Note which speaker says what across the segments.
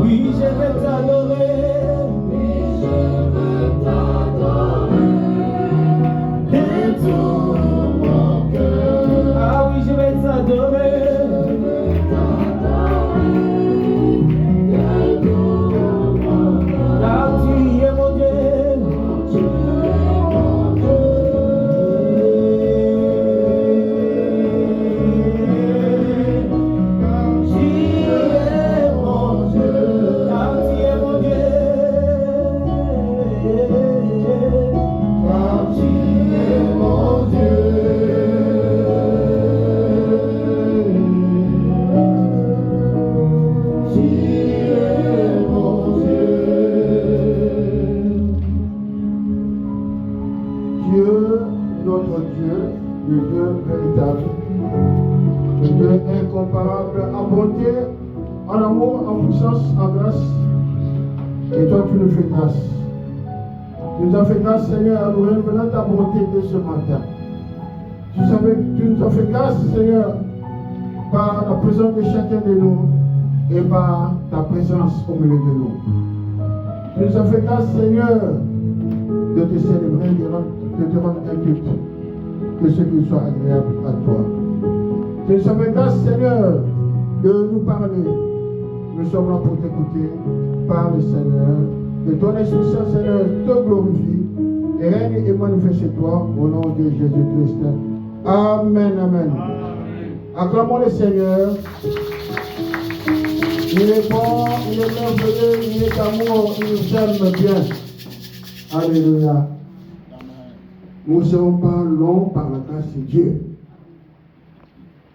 Speaker 1: Oui, je vais t'adorer. De tout mon cœur. Ah oui, je vais t'adorer. Car tu es mon Dieu.
Speaker 2: Le Dieu véritable, le Dieu incomparable en bonté, en amour, en puissance, en grâce. Et toi, tu nous fais grâce. Tu nous as fait grâce, Seigneur, nous renouvelons ta bonté de ce matin. Tu nous as fait grâce, Seigneur, par la présence de chacun de nous et par ta présence au milieu de nous. Tu nous as fait grâce, Seigneur, de te célébrer, de te rendre un culte. Que ce qui soit agréable à toi. Que nous avons grâce, Seigneur, de nous parler. Nous sommes là pour t'écouter. Parle, Seigneur. Que ton Esprit Saint, Seigneur, te glorifie et règne et manifeste chez toi au nom de Jésus-Christ. Amen, amen. Acclamons le Seigneur. Il est bon, il est merveilleux, il est amour, il nous aime bien. Alléluia. Nous ne serons pas longs par la grâce de Dieu.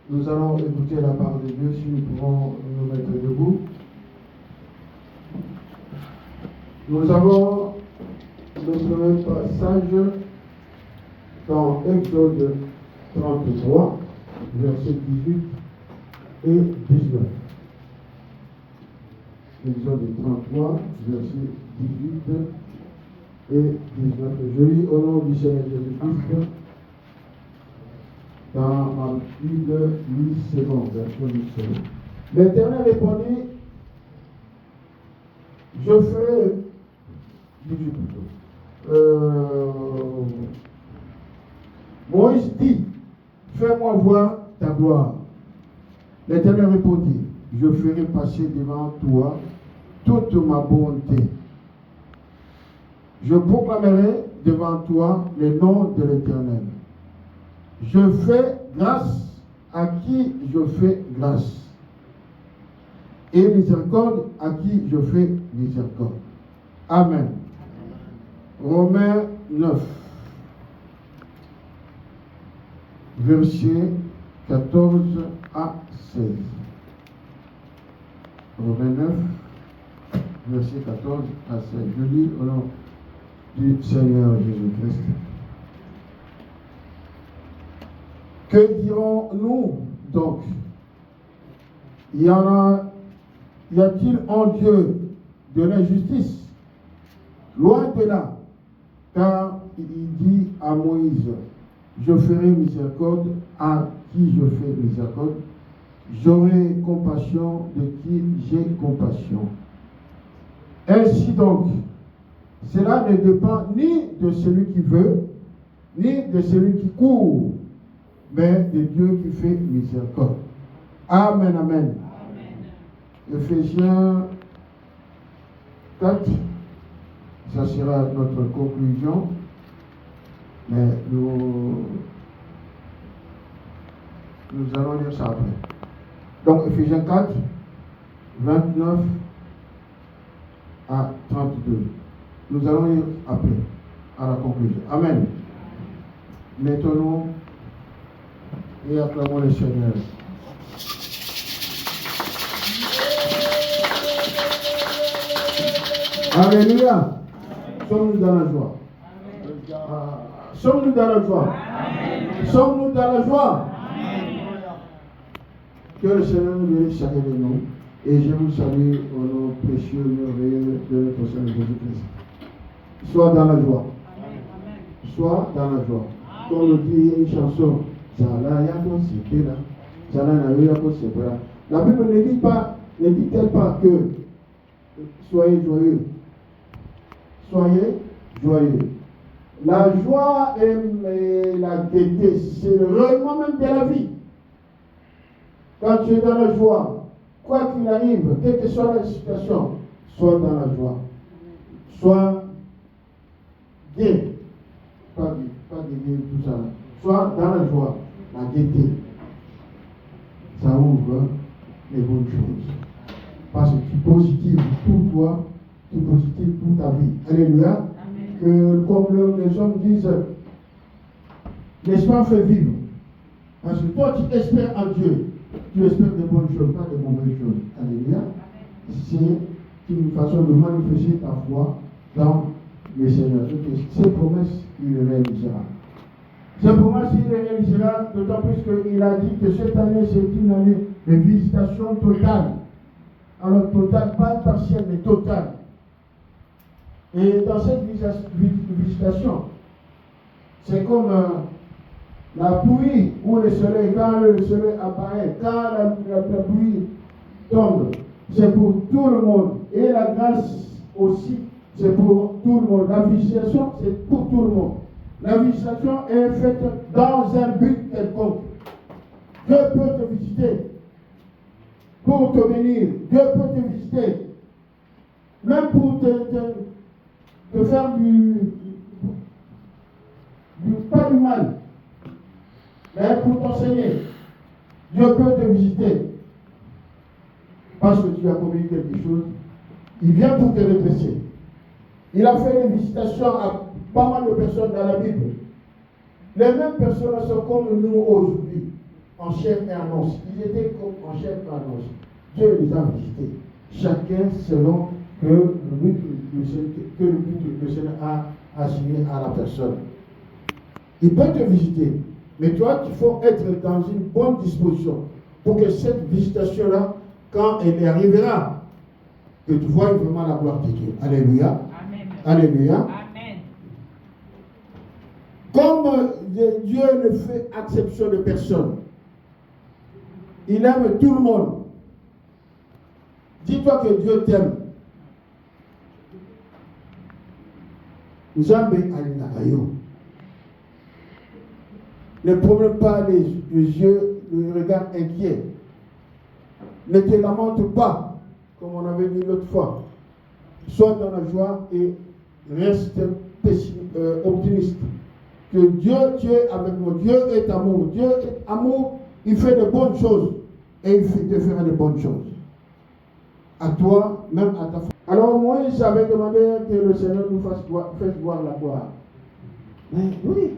Speaker 2: Nous allons écouter la parole de Dieu si nous pouvons nous mettre debout. Nous avons le premier passage dans Exode 33, versets 18 et 19. Exode 33, versets 18 et 19. Je lis au nom du Seigneur Jésus-Christ dans ma Bible 8 secondes, version 8 secondes. L'Éternel répondit, je ferai, Moïse dit, fais-moi voir ta gloire. L'Éternel répondit, je ferai passer devant toi toute ma bonté. Je proclamerai devant toi le nom de l'Éternel. Je fais grâce à qui je fais grâce. Et miséricorde à qui je fais miséricorde. Amen. Romains 9, versets 14 à 16. Romains 9, versets 14 à 16. Je lis au nom du Seigneur Jésus-Christ. Que dirons-nous donc? Y a-t-il en Dieu de l'injustice? Loin de là, car il dit à Moïse, je ferai miséricorde à qui je fais miséricorde, j'aurai compassion de qui j'ai compassion. Ainsi donc, cela ne dépend ni de celui qui veut, ni de celui qui court, mais de Dieu qui fait miséricorde. Amen, amen. Ephésiens 4, ça sera notre conclusion, mais nous allons lire ça après. Donc, Ephésiens 4, 29 à 32. Nous allons lire après, à la conclusion. Amen. Mettons-nous et acclamons le Seigneur. Alléluia. Sommes-nous dans la joie? Sommes-nous dans la joie? Sommes-nous dans la joie? Que le Seigneur nous bénisse chacun de nous. Et je vous salue au nom précieux et merveilleux de notre Seigneur Jésus-Christ. Sois dans la joie. Sois dans la joie. Comme le dit une chanson, Zala Yago Sikela, La Bible ne dit-elle pas que soyez joyeux. Soyez joyeux. La joie et la gaieté, c'est le rayonnement même de la vie. Quand tu es dans la joie, quoi qu'il arrive, quelle que soit la situation, sois dans la joie. Sois gai. Pas gai, tout ça. Sois dans la joie, la gaieté. Ça ouvre les bonnes choses. Parce que tu es positif pour toi, tu es positif pour ta vie. Alléluia. Que, comme les hommes disent, l'espoir fait vivre. Parce que toi, tu espères en Dieu. Tu espères de bonnes choses, pas de mauvaises choses. Alléluia. C'est une façon de manifester ta foi dans le Seigneur. Ces promesses, il les réalisera. Ces promesses, il les réalisera, d'autant plus qu'il a dit que cette année, c'est une année de visitation totale. Alors, totale, pas partielle, mais totale. Et dans cette visitation, c'est comme la pluie ou le soleil, quand le soleil apparaît, quand la pluie tombe, c'est pour tout le monde. Et la grâce aussi, c'est pour tout le monde. La visitation, c'est pour tout le monde. La visitation est faite dans un but quelconque. Dieu peut te visiter pour te bénir. Dieu peut te visiter même pour te faire pas du mal, mais pour t'enseigner. Dieu peut te visiter parce que tu as commis quelque chose. Il vient pour te redresser. Il a fait des visitations à pas mal de personnes dans la Bible. Les mêmes personnes sont comme nous aujourd'hui, en chair et en os. Ils étaient comme en chair et en os. Dieu les a visités. Chacun selon que le but que le Seigneur a assigné à la personne. Il peut te visiter, mais toi, il faut être dans une bonne disposition pour que cette visitation-là, quand elle arrivera, que tu vois vraiment la gloire de Dieu. Alléluia.
Speaker 1: Amen.
Speaker 2: Alléluia.
Speaker 1: Amen.
Speaker 2: Comme Dieu ne fait exception de personne, il aime tout le monde. Dis-toi que Dieu t'aime. Ne promène pas les yeux, le regard inquiet. Ne te lamente pas, comme on avait dit l'autre fois. Sois dans la joie et reste optimiste. Que Dieu est avec nous. Dieu est amour. Dieu est amour. Il fait de bonnes choses. Et il te fera de bonnes choses. À toi, même à ta famille. Alors Moïse avait demandé que le Seigneur nous fasse voir la gloire. Mais oui,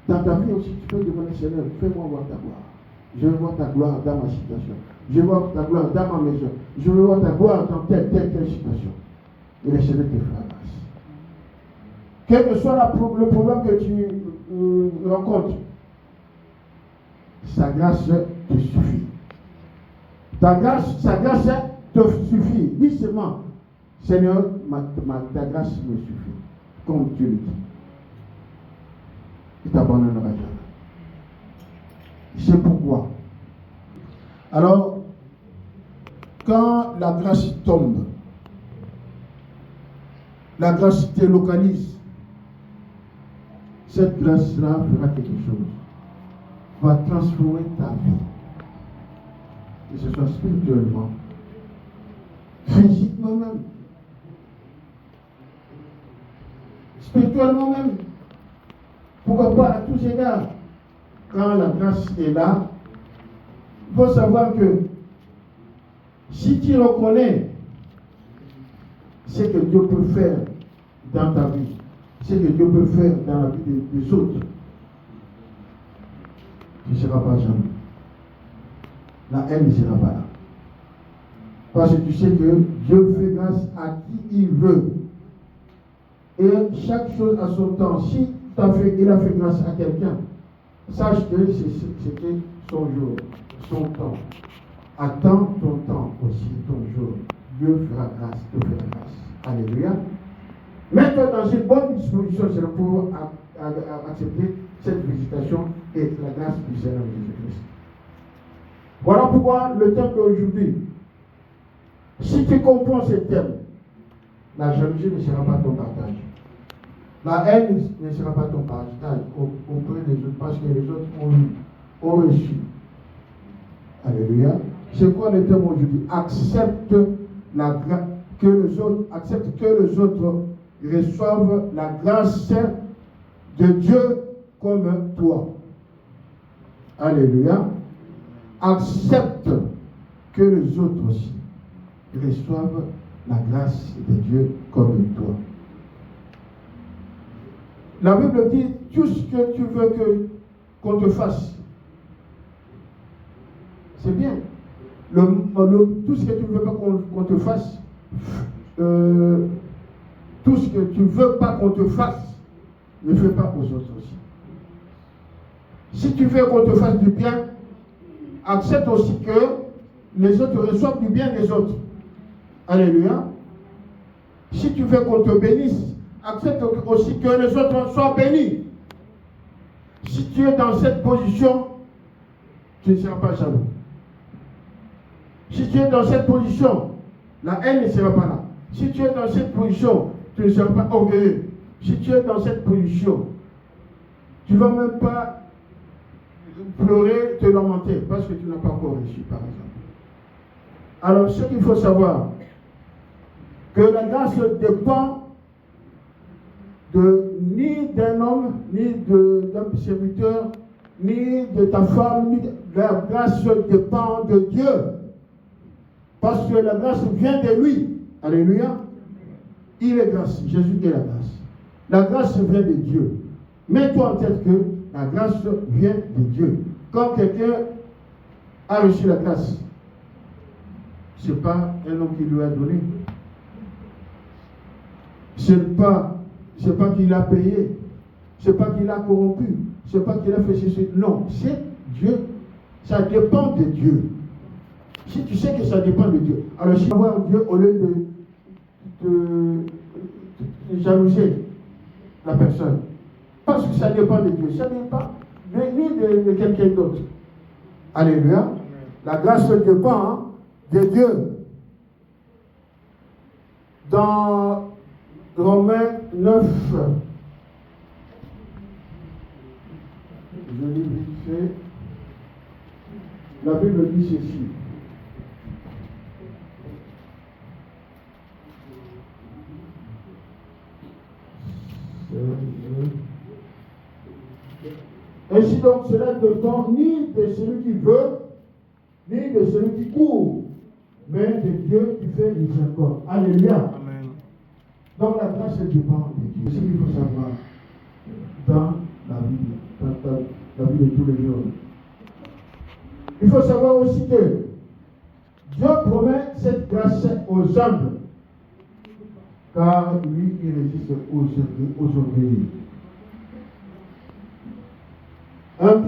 Speaker 2: dans ta vie aussi, tu peux demander, Seigneur, fais-moi voir ta gloire. Je veux voir ta gloire dans ma situation. Je veux voir ta gloire dans ma maison. Je veux voir ta gloire dans telle situation. Et le Seigneur te fera grâce. Quel que soit le problème que tu rencontres, sa grâce te suffit. Sa grâce te suffit. Dis seulement, Seigneur, ta grâce me suffit. Comme tu le dis. Il t'abandonnera jamais. C'est pourquoi. Alors, quand la grâce tombe, la grâce te localise, cette grâce-là fera quelque chose. Va transformer ta vie. Que ce soit spirituellement, physiquement même, spirituellement même. Pourquoi pas à tous égards? Quand la grâce est là, il faut savoir que si tu reconnais ce que Dieu peut faire dans ta vie, ce que Dieu peut faire dans la vie des autres, tu ne seras pas jamais. La haine ne sera pas là. Parce que tu sais que Dieu fait grâce à qui il veut. Et chaque chose a son temps. Si il a fait grâce à quelqu'un, sache que c'était son jour, son temps. Attends ton temps aussi, ton jour. Dieu fera grâce, te fera grâce. Alléluia. Mets-toi dans une bonne disposition, c'est pour accepter cette visitation et la grâce du Seigneur Jésus-Christ. Voilà pourquoi le thème d'aujourd'hui, si tu comprends ce thème, la jalousie ne sera pas ton partage. La haine ne sera pas ton partage auprès des autres parce que les autres ont reçu. Alléluia. C'est quoi le thème aujourd'hui? Accepte que les autres reçoivent la grâce de Dieu comme toi. Alléluia. Accepte que les autres aussi reçoivent la grâce de Dieu comme toi. La Bible dit tout ce que tu veux qu'on te fasse. C'est bien. Tout ce que tu ne veux pas qu'on te fasse, tout ce que tu ne veux pas qu'on te fasse, ne fais pas aux autres aussi. Si tu veux qu'on te fasse du bien, accepte aussi que les autres reçoivent du bien des autres. Alléluia. Si tu veux qu'on te bénisse, accepte aussi que les autres soient bénis. Si tu es dans cette position, tu ne seras pas jaloux. Si tu es dans cette position, la haine ne sera pas là. Si tu es dans cette position, tu ne seras pas orgueilleux. Si tu es dans cette position, tu ne vas même pas pleurer, te lamenter, parce que tu n'as pas encore reçu, par exemple. Alors, ce qu'il faut savoir, que la grâce dépend ni d'un homme, ni d'un serviteur, ni de ta femme, la grâce dépend de Dieu. Parce que la grâce vient de lui. Alléluia. Il est grâce. Jésus est la grâce. La grâce vient de Dieu. Mets-toi en tête que la grâce vient de Dieu. Quand quelqu'un a reçu la grâce, ce n'est pas un homme qui lui a donné. Ce n'est pas qu'il a payé. Ce n'est pas qu'il a corrompu. Ce n'est pas qu'il a fait ceci. Non, c'est Dieu. Ça dépend de Dieu. Si tu sais que ça dépend de Dieu, alors si tu vas voir Dieu au lieu de jalouser la personne, parce que ça dépend de Dieu, ça ne dépend ni de quelqu'un d'autre. Alléluia. La grâce dépend de Dieu. Dans Romains 9, je lis vite fait, la Bible dit ceci. Ainsi donc, cela ne dépend ni de celui qui veut, ni de celui qui court, mais de Dieu qui fait miséricorde. Alléluia. Amen. Donc la grâce dépend de Dieu. C'est ce qu'il faut savoir dans la vie de tous les jours. Il faut savoir aussi que Dieu promet cette grâce aux humbles, car lui, il résiste aux orgueilleux. 1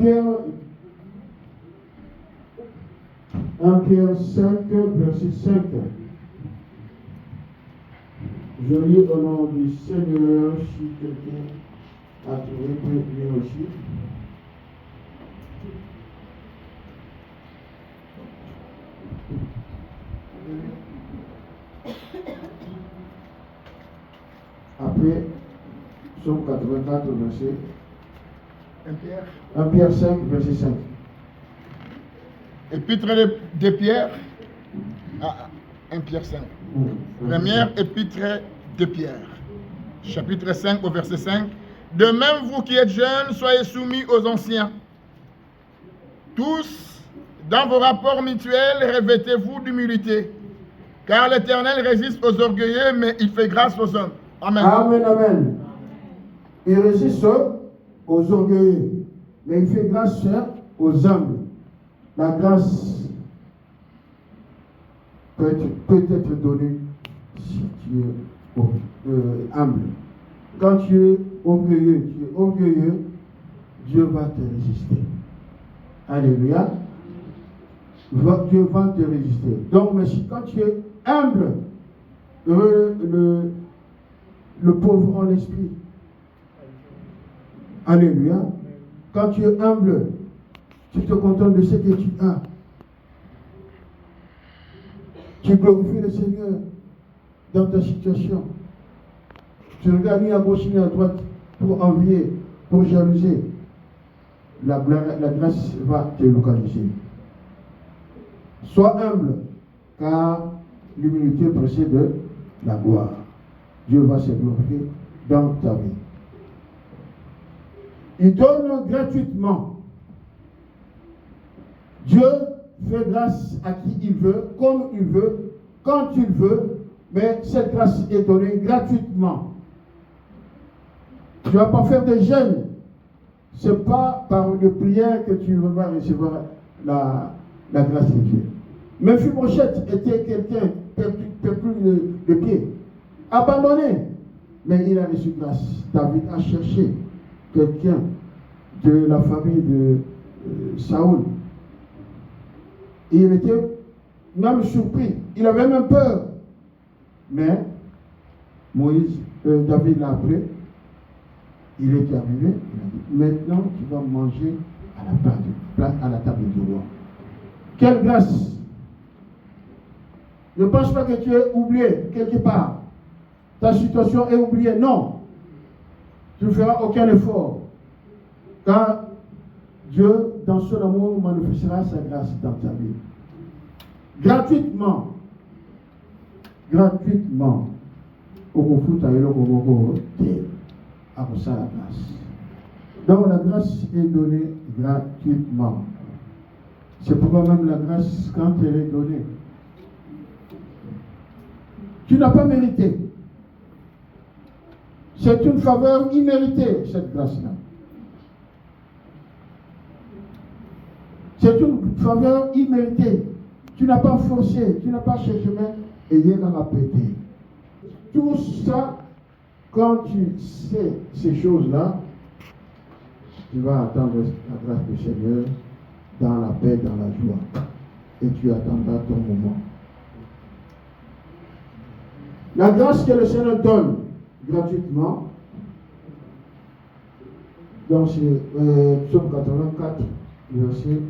Speaker 2: Pierre 5, verset 5. Je lis au nom du Seigneur, si quelqu'un a trouvé, peut lire aussi. Après, Psaume 84, verset 1 Pierre 5, verset 5.
Speaker 3: Épître de Pierre, 1 Pierre 5. Première épître de Pierre, chapitre 5 au verset 5. De même, vous qui êtes jeunes, soyez soumis aux anciens. Tous, dans vos rapports mutuels, revêtez-vous d'humilité, car l'Éternel résiste aux orgueilleux, mais il fait grâce aux hommes. Amen.
Speaker 2: Amen, amen. Il résiste aux orgueilleux, mais il fait grâce aux humbles. La grâce peut être donnée si tu es humble. Quand tu es orgueilleux, Dieu va te résister. Alléluia. Dieu va te résister. Donc, mais quand tu es humble, le pauvre en l'esprit. Alléluia. Quand tu es humble, tu te contentes de ce que tu as. Tu glorifies le Seigneur dans ta situation. Tu regardes ni à gauche ni à droite pour envier, pour jalouser. La grâce va te localiser. Sois humble, car l'humilité précède de la gloire. Dieu va se glorifier dans ta vie. Il donne gratuitement. Dieu fait grâce à qui il veut, comme il veut, quand il veut, mais cette grâce est donnée gratuitement. Tu ne vas pas faire de jeûne. Ce n'est pas par une prière que tu vas recevoir la grâce de Dieu. Mephibosheth était quelqu'un perdu de pied, abandonné, mais il a reçu grâce. David a cherché quelqu'un de la famille de Saoul. Et il était même surpris. Il avait même peur. Mais David l'a appelé. Il est arrivé. Il a dit, maintenant tu vas manger à la table du roi. Quelle grâce! Ne pense pas que tu es oublié quelque part. Ta situation est oubliée. Non. Tu ne feras aucun effort. Car Dieu, dans son amour, manifestera sa grâce dans ta vie. Gratuitement. Gratuitement. Donc la grâce est donnée gratuitement. C'est pourquoi même la grâce, quand elle est donnée, tu n'as pas mérité. C'est une faveur imméritée, cette grâce-là. C'est une faveur imméritée. Tu n'as pas forcé, tu n'as pas cherché, mais il y a pété. Tout ça, quand tu sais ces choses-là, tu vas attendre la grâce du Seigneur dans la paix, dans la joie. Et tu attendras ton moment. La grâce que le Seigneur donne gratuitement, dans Psaume 84, verset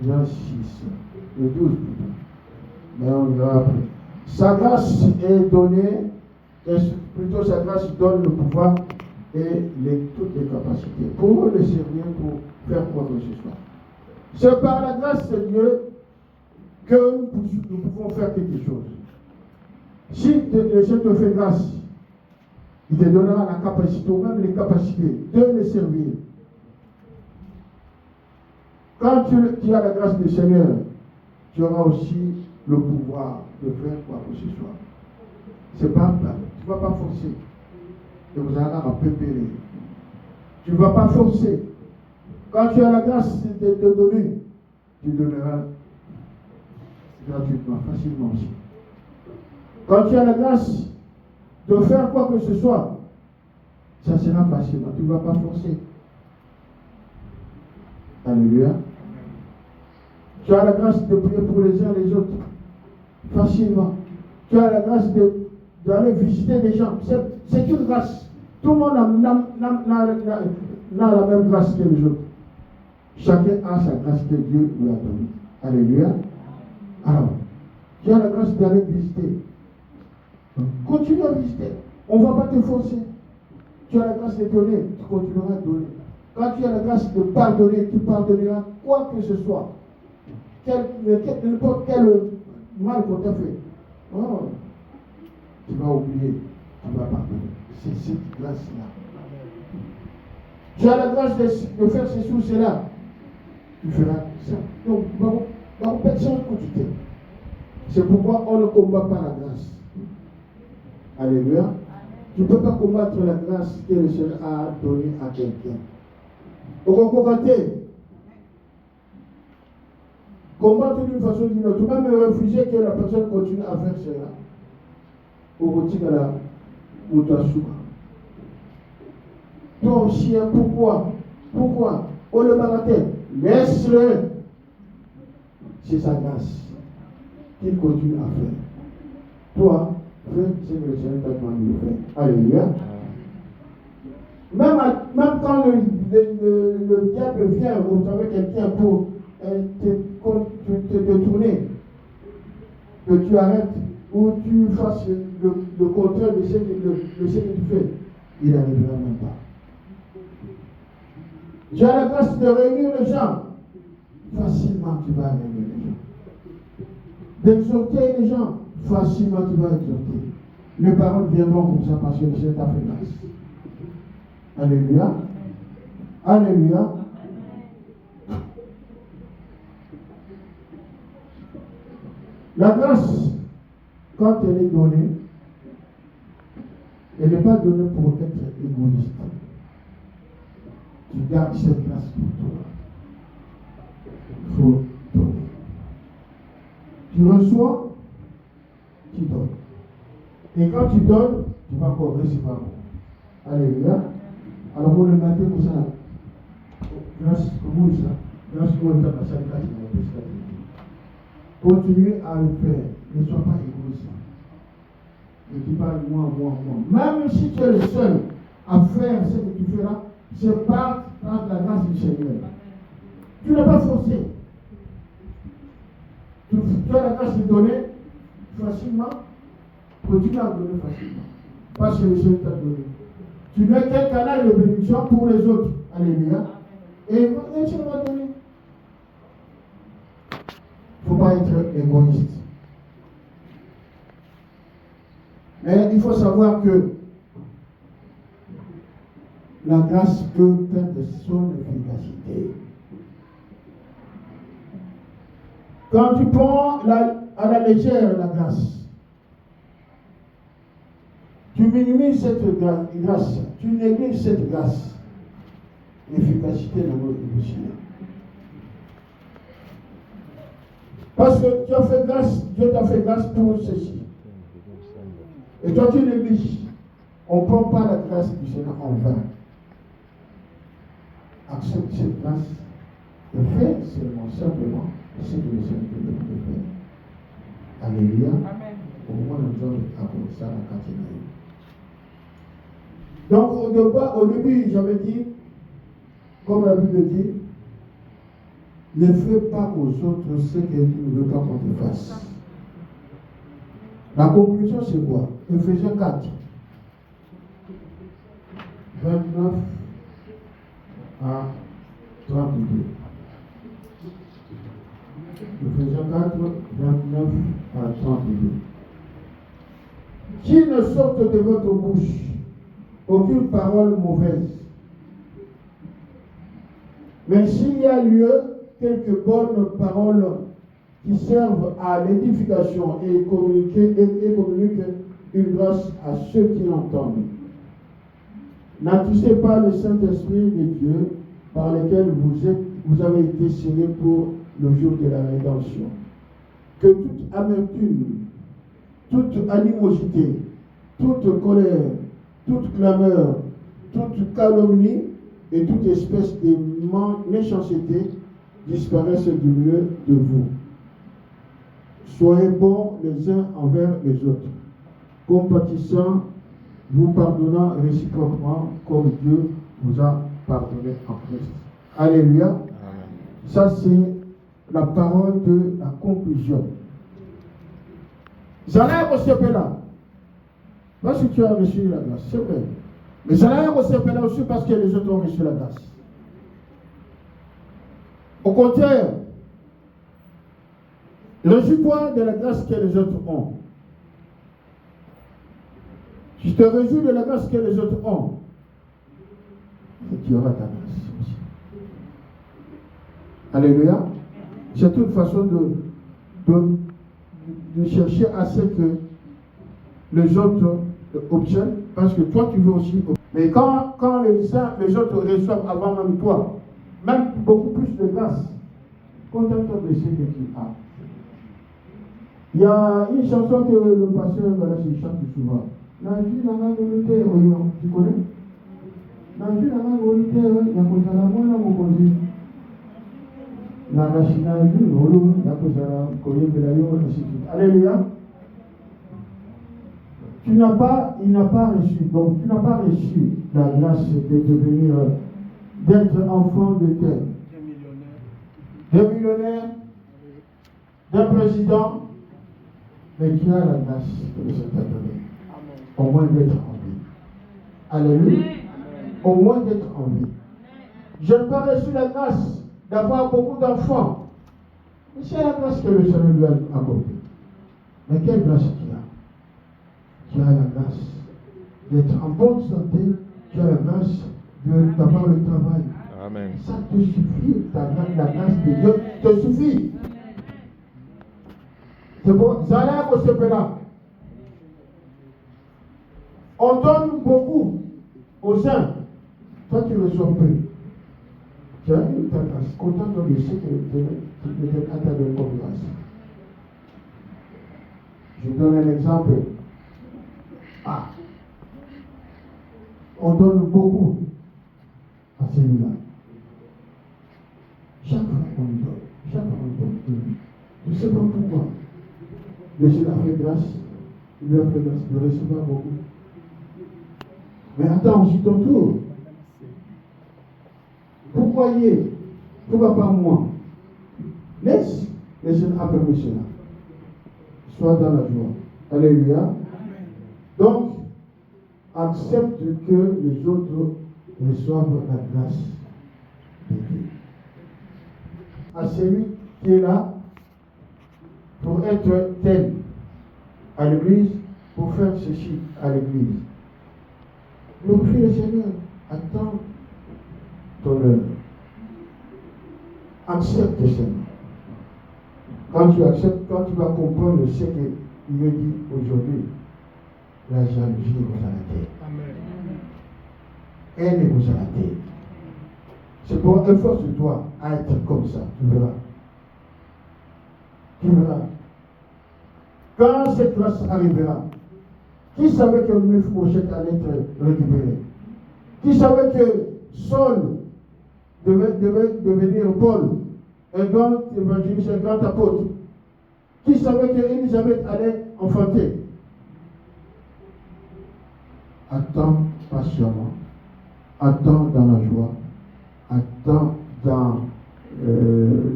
Speaker 2: 26, le 12 plutôt. Mais on verra après. Sa grâce est donnée, plutôt sa grâce donne le pouvoir et toutes les capacités pour le servir, pour faire quoi que ce soit. C'est par la grâce de Dieu que nous pouvons faire quelque chose. Si le Seigneur te fait grâce, il te donnera la capacité, ou même les capacités de le servir. Quand tu as la grâce du Seigneur, tu auras aussi le pouvoir de faire quoi que ce soit. C'est pas, tu ne vas pas forcer. Et vous allez à préparer. Tu ne vas pas forcer. Quand tu as la grâce de donner, tu donneras gratuitement, facilement aussi. Quand tu as la grâce de faire quoi que ce soit, ça sera facilement. Tu ne vas pas forcer. Alléluia. Tu as la grâce de prier pour les uns et les autres. Facilement. Tu as la grâce d'aller visiter des gens. C'est une grâce. Tout le monde n'a la même grâce que les autres. Chacun a sa grâce que Dieu lui a donnée. Alléluia. Alors, tu as la grâce d'aller visiter. Continue à visiter. On ne va pas te forcer. Tu as la grâce de donner, tu continueras à donner. Quand tu as la grâce de pardonner, tu pardonneras quoi que ce soit. N'importe quel mal qu'on t'a fait. Oh, tu vas oublier, tu vas pardonner. C'est cette grâce-là. Tu as la grâce de faire ceci ou cela. Tu feras ça. Donc, personne ne. C'est pourquoi on ne combat pas la grâce. Alléluia. Tu ne peux pas combattre la grâce que le Seigneur a donnée à quelqu'un. Au combattre. Combattre d'une façon ou d'une autre. Même refuser que la personne continue à faire cela. Au Rotigala, ou Tasuka. Toi aussi, pourquoi? On le bagatelle. Laisse-le. C'est sa grâce qu'il continue à faire. Toi, fais ce que le Seigneur t'a demandé de faire. Alléluia. Même quand le diable vient au travers de quelqu'un pour te détourner que tu arrêtes ou tu fasses le contraire de ce que tu fais, il n'arrivera même pas. Tu as la grâce de réunir les gens, facilement tu vas réunir les gens. D'exhorter les gens, facilement tu vas exhorter. Les paroles viendront comme ça parce que le Seigneur t'a fait grâce. Alléluia. Alléluia. La grâce, quand elle est donnée, elle n'est pas donnée pour être égoïste. Tu gardes cette grâce pour toi. Il faut donner. Tu reçois, tu donnes. Et quand tu donnes, tu vas encore recevoir. Alléluia. Alors, vous le mettez comme ça. Grâce, comment ça? Grâce, comment ça? Continue à le faire. Ne sois pas égoïste. Et tu parles moi. Même si tu es le seul à faire ce que tu feras, c'est par la grâce du Seigneur. Tu n'es pas forcé. Tu as la grâce de donner facilement. Continue à donner facilement. Parce que le Seigneur t'a donné. Tu n'es qu'un canal de bénédiction pour les autres. Alléluia. Et le Seigneur va donner. Il ne faut pas être égoïste. Mais il faut savoir que la grâce peut perdre son efficacité. Quand tu prends à la légère la grâce, tu minimises cette grâce, tu négliges cette grâce, l'efficacité de notre Seigneur. Parce que tu as fait grâce, Dieu t'a fait grâce pour ceci. Et toi tu négliges. On ne prend pas la grâce du Seigneur en vain. Accepte cette grâce et fais seulement, simplement, ce que le Seigneur te demande de faire. Alléluia. Amen. Au moment où nous avons ça la catégorie. Donc au début, j'avais dit, comme la Bible dit, ne fais pas aux autres ce que tu ne veux pas qu'on te fasse. La conclusion, c'est quoi? Ephésiens 4, 29 à 32. Ephésiens 4, 29 à 32. Qu'il ne sorte de votre bouche aucune parole mauvaise, mais s'il y a lieu, quelques bonnes paroles qui servent à l'édification et communiquent une grâce à ceux qui l'entendent. N'attristez pas le Saint-Esprit de Dieu par lequel vous avez été scellés pour le jour de la rédemption. Que toute amertume, toute animosité, toute colère, toute clameur, toute calomnie et toute espèce de méchanceté disparaissent du milieu de vous. Soyez bons les uns envers les autres, compatissants, vous pardonnant réciproquement comme Dieu vous a pardonné en Christ. Alléluia. Amen. Ça, c'est la parole de la conclusion. J'en ai reçu là. Parce que tu as reçu la grâce, c'est vrai. Mais j'en ai reçu là aussi parce que les autres ont reçu la grâce. Au contraire, réjouis-toi de la grâce que les autres ont. Si tu te réjouis de la grâce que les autres ont, tu auras ta grâce aussi. Alléluia. C'est une façon de chercher à ce que les autres obtiennent, parce que toi tu veux aussi obtenir. Mais quand les autres reçoivent avant même toi, même beaucoup plus de grâce, contente-toi de ce que tu as. Il y a une chanson que le pasteur chante souvent. La vie n'a pas volonté, tu connais? La vie n'a pas volonté, il y a posé la moine à mon côté. La machine à vie, il y a posé la collier de la yon, ainsi de suite. Alléluia. Il n'a pas reçu, donc tu n'as pas reçu la grâce de devenir, d'être enfant de terre. Des millionnaires, d'un président, Mais tu as la grâce que le Seigneur t'a donnée. Au moins d'être en vie. Alléluia. Au moins d'être en vie. Je n'ai pas reçu la grâce d'avoir beaucoup d'enfants. Mais c'est la grâce que le Seigneur lui a accordée. Mais quelle grâce tu as? Tu as la grâce d'être en bonne santé. Tu as la grâce d'avoir le travail.
Speaker 1: Amen.
Speaker 2: Ça te suffit. La grâce de Dieu te suffit. C'est bon. Zala Kosepela. On donne beaucoup aux saints. Toi, tu reçois peu. Tu as eu ta grâce. Content de ce que tu as donné comme grâce. Je donne un exemple. On donne beaucoup à celui-là. Chaque fois on donne. Chaque fois on donne. Je ne sais pas pourquoi. Mais je l'ai fait grâce. Il lui a fait grâce de recevoir beaucoup. Mais attends, c'est ton tour. Pourquoi y? Pourquoi pas moi? Laisse les jeunes apprendre cela. Sois dans la joie. Alléluia. Donc, accepte que les autres reçoivent la grâce de Dieu. À celui qui est là pour être tel à l'église, pour faire ceci à l'église. Glorifie le Seigneur. Attends ton heure. Accepte le Seigneur. Quand tu acceptes, quand tu vas comprendre ce qu'il veut dire aujourd'hui, la jalousie vous arrêter. Elle vous arrêter. C'est pour efforce-toi à être comme ça. Tu verras. Tu verras. Quand cette grâce arrivera, qui savait que Mephibosheth allait être récupéré? Qui savait que Saul devait devenir Paul, un grand évangéliste, un grand apôtre? Qui savait que Élisabeth allait enfanter? Attends patiemment, attends dans la joie, attends dans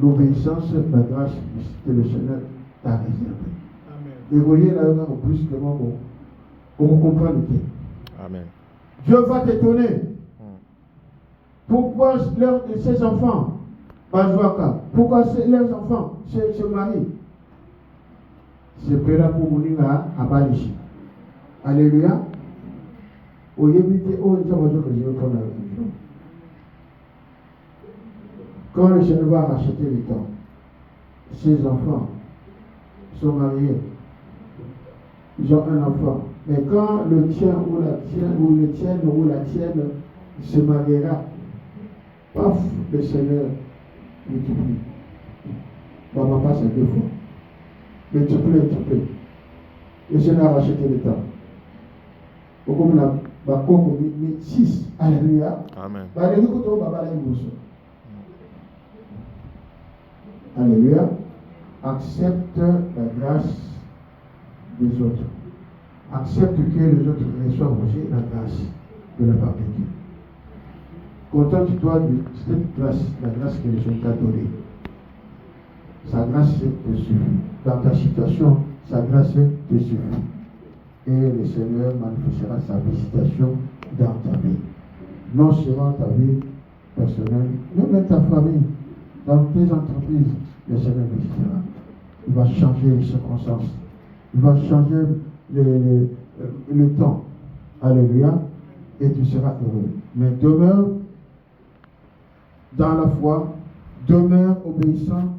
Speaker 2: l'obéissance, la grâce que le Seigneur t'a réservée. Et voyez là, au plus que moi, on comprend le thème.
Speaker 1: Amen.
Speaker 2: Dieu va t'étonner. Pourquoi ses enfants, Bajwaka, pourquoi leurs enfants se marient? C'est pour mourir à Balichi. Alléluia. Au Yébité, oh, il faut que je vais prendre la religion. Quand le Seigneur va racheter le temps, ses enfants sont mariés. Ils ont un enfant. Mais quand le tien ou la tienne ou le tienne ou la tienne se mariera, paf, le Seigneur multiplie. Maman passe 2 fois. Multiplie. Le Seigneur a racheté le temps. Comme la Bako 6. Alléluia.
Speaker 1: Amen.
Speaker 2: Alléluia. Accepte la grâce des autres. Accepte que les autres reçoivent aussi la grâce de la part de Dieu. Contente-toi de cette grâce, la grâce que le Seigneur t'a donnée. Sa grâce te suffit. Dans ta situation, sa grâce te suffit. Et le Seigneur manifestera sa visitation dans ta vie. Non seulement ta vie personnelle, mais même ta famille, dans tes entreprises, le Seigneur visitera. Il va changer les circonstances. Il va changer le temps. Alléluia. Et tu seras heureux. Mais demeure dans la foi, demeure obéissant,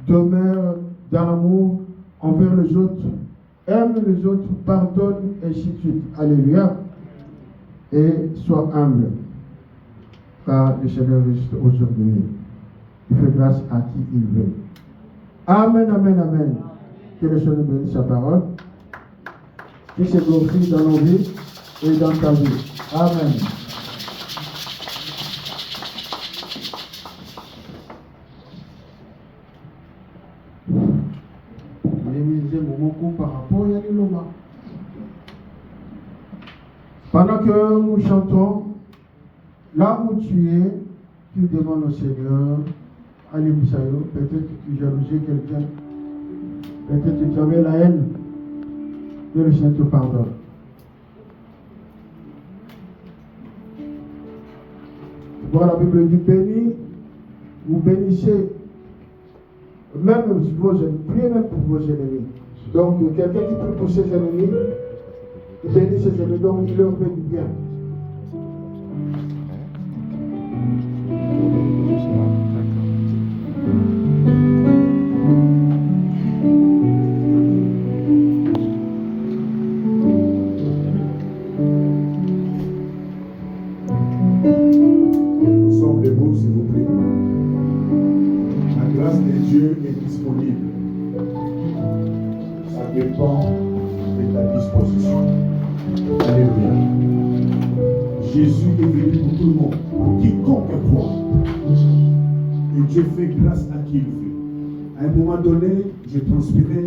Speaker 2: demeure dans l'amour envers les autres, aime les autres, pardonne, et ainsi de suite. Alléluia. Et sois humble. Car le Seigneur résiste aujourd'hui. Il fait grâce à qui il veut. Amen, amen, amen. Que le Seigneur bénisse sa parole. Qui se glorifie dans nos vies et dans ta vie. Amen. Par rapport à l'Iloma. Pendant que nous chantons, là où tu es, tu demandes au Seigneur, allez, peut-être que tu jalousies quelqu'un, peut-être que tu avais la haine, Que le Seigneur te pardonne. Voilà, la Bible dit béni, vous bénissez même vos ennemis, priez même pour vos ennemis. Donc, quelqu'un qui prie pour ses ennemis, il bénit ses ennemis, donc il leur fait du bien.
Speaker 4: Nous sommes debout, s'il vous plaît. La grâce de Dieu est disponible. Ça dépend de ta disposition. Alléluia. Jésus est venu pour tout le monde, pour quiconque croit. Et Dieu fait grâce à qui il veut. À un moment donné, j'ai transpiré,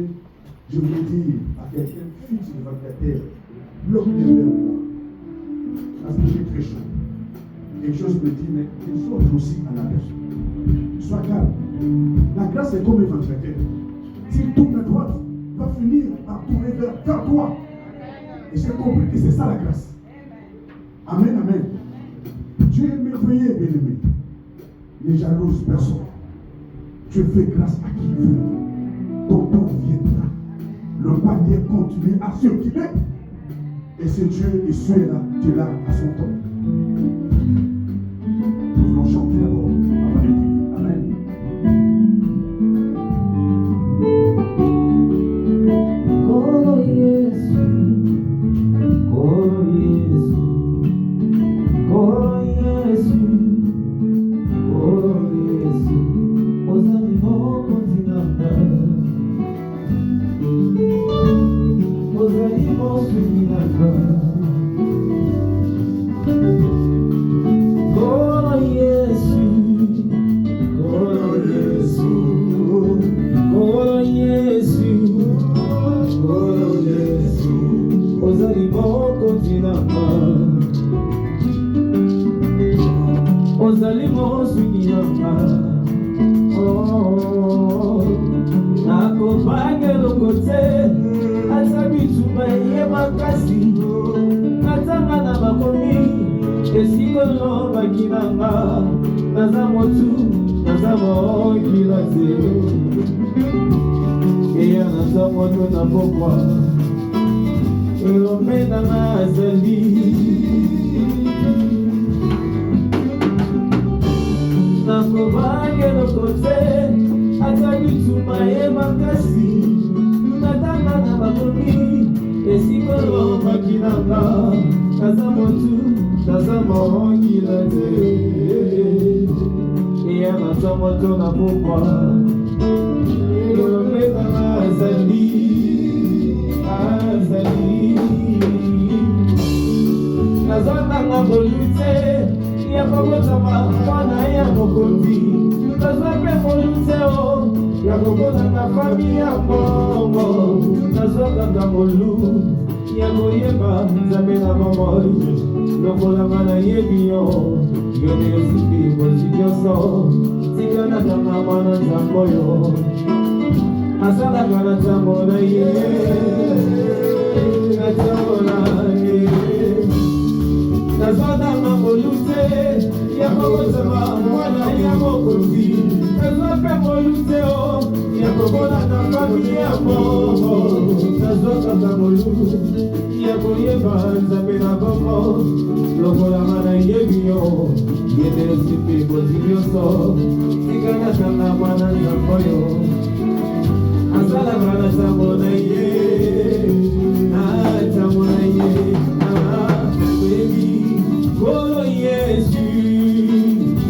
Speaker 4: je voulais dire à quelqu'un, fixe le ventilateur, bloque les vers moi. Parce que j'ai très chaud. Quelque chose me dit, mais les autres aussi en a besoin. Sois calme. La grâce est comme un ventilateur. S'il tourne à droite, va finir par tourner vers toi. Et j'ai compris que c'est ça la grâce. Amen, amen. Dieu est merveilleux, bien-aimé. Ne jalouse personne. Dieu fait grâce à qui il veut. Ton temps viendra. Le panier continue à circuler. Et ce Dieu est celui-là, Dieu là à son temps. Nous voulons chanter d'abord avant de prier. Amen.
Speaker 1: Koro Yesu, Koro Yesu, Koro Yesu, Koro Yesu, ozali moko tinanga, ozali moko tinanga. Koro Yesu, Koro Yesu, Koro Yesu, Koro Yesu, ozali moko tinanga, ozali moko tinanga. Oh, nakopanga lokote, ata bituma ye makasi, natanga na bakomi. Esikolo bakinanga, naza motu, naza mokila te. Eya naza moto na pokwa, elombe nanga azali. Nakobange lokote, ata bituma ye makasi, natanga na bakomi. Esikolo bakinanga, naza motu, naza mokila te. Eya naza moto na pokwa, elombe nanga azali, azali. Naza nanga bolute, ya kokotama mwana ya mokonzi. Naza pe bolute o, ya kokota na fami ya bongo. Naza kaka molu, ya koyeba nzambe na bomoi. Lokola mana yebi yo, yo ne yosipi bozi yoso. Tika na kama mana zambo yo, asala kana zambo na ye, na zambo na ye. Nazada mabolute, ya kokotama mwana ya mokonzi. Nazope molute o, ya kokola na fami ya bongo. Nazoka na molu, ya koyeba nzambe na bombo. Lokola mana yebi yo, yete yosipi bozi yoso. Tika na kama mana zambo yo, asala kana zambo na ye, na zambo na ye, baby. Koro Yesu,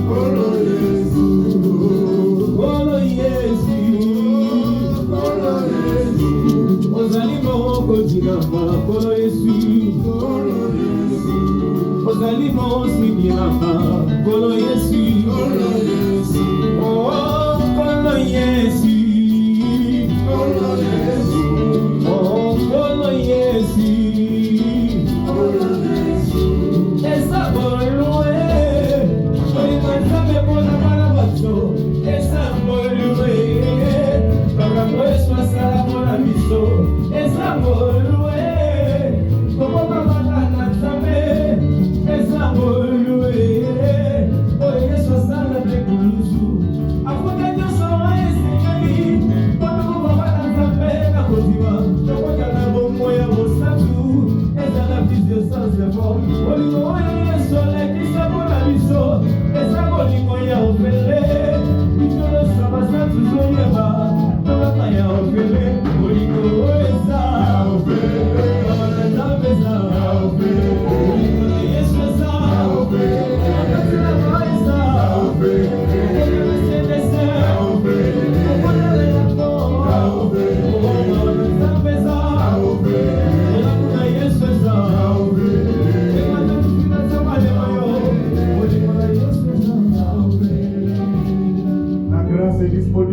Speaker 1: Koro Yesu, Koro Yesu, Koro Yesu, ozali moko tinanga, Koro Yesu, Koro Yesu, ozali moko tinanga, Koro Yesu, Koro Yesu, oh Koro Yesu, Koro Yesu, oh Koro Yesu. Esa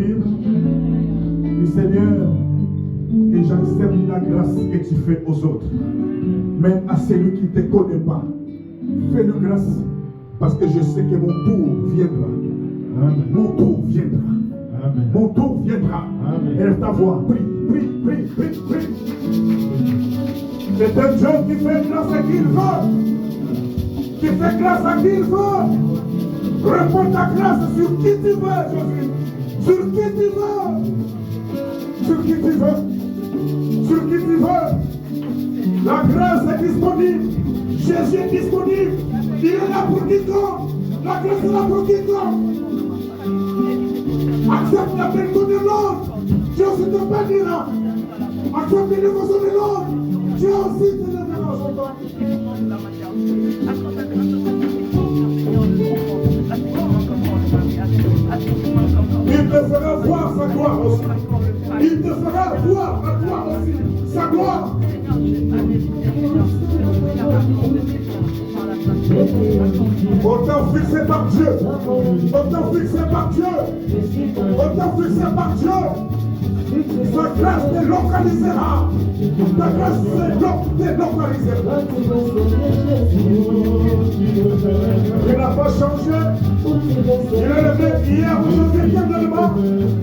Speaker 4: disponible. Mais Seigneur, que j'accepte la grâce que tu fais aux autres. Même à celui qui ne te connaît pas. Fais-le grâce. Parce que je sais que mon tour viendra.
Speaker 2: Amen.
Speaker 4: Mon tour viendra.
Speaker 2: Amen.
Speaker 4: Mon tour viendra.
Speaker 2: Amen.
Speaker 4: Élève ta voix. Prie, prie, prie, prie, prie. C'est un Dieu qui fait grâce à qui il veut. Qui fait grâce à qui il veut. Réponds ta grâce sur qui tu veux, Jésus. Sur qui tu veux. Sur qui tu veux. Sur qui tu veux. La grâce est disponible. Jésus est disponible. Il est là pour quiconque. La grâce est là pour quiconque. Accepte la bénédiction de l'autre. Dieu aussi te bénira. Accepte les dévotions de l'autre. Dieu aussi te bénira son temps. Il te fera voir sa gloire aussi. Il te fera voir la gloire aussi. Sa gloire. Autant fixé par Dieu. Autant fixé par Dieu. Autant fixé par Dieu. Sa grâce te localisera. Ta grâce te localisera. Il n'a pas changé. Il est le même hier, aujourd'hui, éternellement.